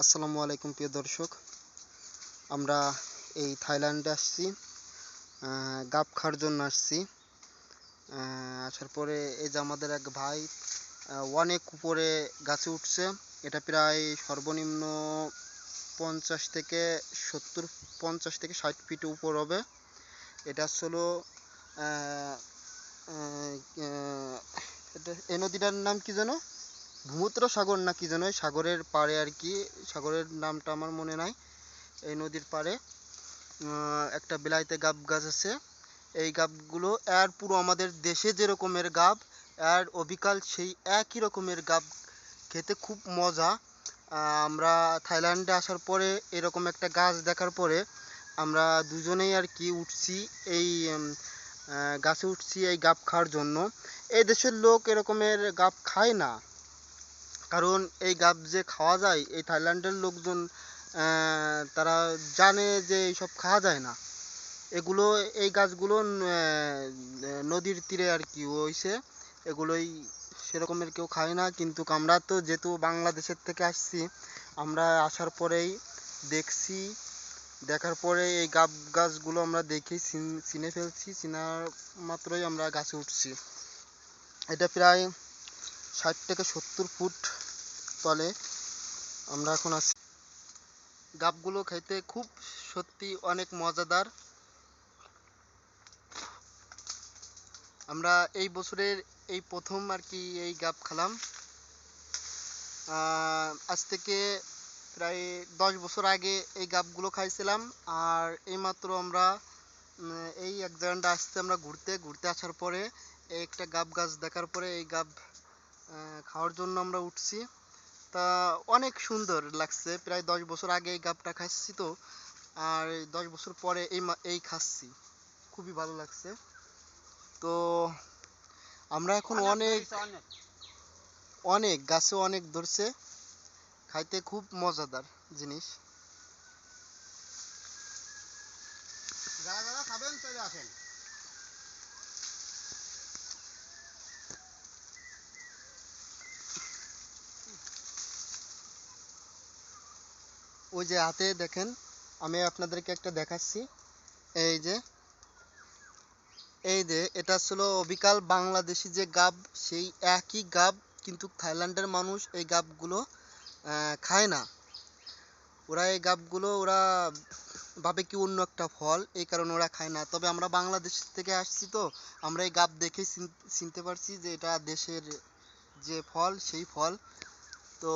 আসসালামু আলাইকুম প্রিয় দর্শক, আমরা এই থাইল্যান্ডে আসছি, গাব খাওয়ার জন্য আসছি। আসার পরে এই যে আমাদের এক ভাই অনেক উপরে গাছে উঠছে। এটা প্রায় সর্বনিম্ন 50 থেকে 70, 50 থেকে 60 ফিট উপর হবে। এটা আসলে এটা এই নদীটার নাম কি যেন, ভূমূত্র সাগর না কি যেন, সাগরের পাড়ে আর কি। সাগরের নামটা আমার মনে নাই। এই নদীর পাড়ে একটা বিলাইতে গাব গাছ আছে। এই গাবগুলো এর পুরো আমাদের দেশে যে রকমের গাব, এর অবিকাল সেই একই রকমের গাব, খেতে খুব মজা। আমরা থাইল্যান্ডে আসার পরে এরকম একটা গাছ দেখার পরে আমরা দুজনেই আর কি উঠছি এই গাছে উঠছি এই গাব খাওয়ার জন্য। এই দেশের লোক এরকমের গাব খায় না, কারণ এই গাব যে খাওয়া যায় এই থাইল্যান্ডের লোকজন তারা জানে যে এইসব খাওয়া যায় না। এগুলো এই গাছগুলো নদীর তীরে আর কি হইছে, এগুলোই সেরকমের কেউ খায় না। কিন্তু আমরা তো যেহেতু বাংলাদেশের থেকে আসছি, আমরা আসার পরেই দেখছি, দেখার পরে এই গাব গাছগুলো আমরা দেখেই চিনে ফেলছি। চিনার মাত্রই আমরা গাছে উঠছি। এটা প্রায় 60 থেকে 70 ফুট তলে আমরা এখন আছি। গাবগুলো খাইতে খুব সত্যি অনেক মজাদার। আমরা এই বছরের এই প্রথম আর কি এই গাব খেলাম। আজ থেকে প্রায় 10 বছর আগে এই গাবগুলো খাইছিলাম। আর এইমাত্র আমরা এই এক জায়গাটা আসতে আমরা ঘুরতে ঘুরতে আসার পরে একটা গাব গাছ দেখার পরে এই গাব খাওয়ার জন্য আমরা উঠছি। তা অনেক সুন্দর লাগছে। প্রায় 10 বছর আগে এই গাবটা খাচ্ছি তো, আর 10 বছর পরে এই খাচ্ছি, খুবই ভালো লাগছে। তো আমরা এখন অনেক অনেক গাছে অনেক ধরছে, খাইতে খুব মজাদার জিনিস। যারা যারা খাবেন চলে আসেন। ওই যে হাতে দেখেন, আমি আপনাদেরকে একটা দেখাচ্ছি। এই যে এটা ছিল অবিকাল বাংলাদেশি যে গাব, সেই একই গাব, কিন্তু থাইল্যান্ডের মানুষ এই গাবগুলো খায় না। ওরা এই গাবগুলো ওরা ভাবে কি অন্য একটা ফল, এই কারণে ওরা খায় না। তবে আমরা বাংলাদেশ থেকে আসছি তো, আমরা এই গাব দেখেই চিনতে পারছি যে এটা দেশের যে ফল সেই ফল। তো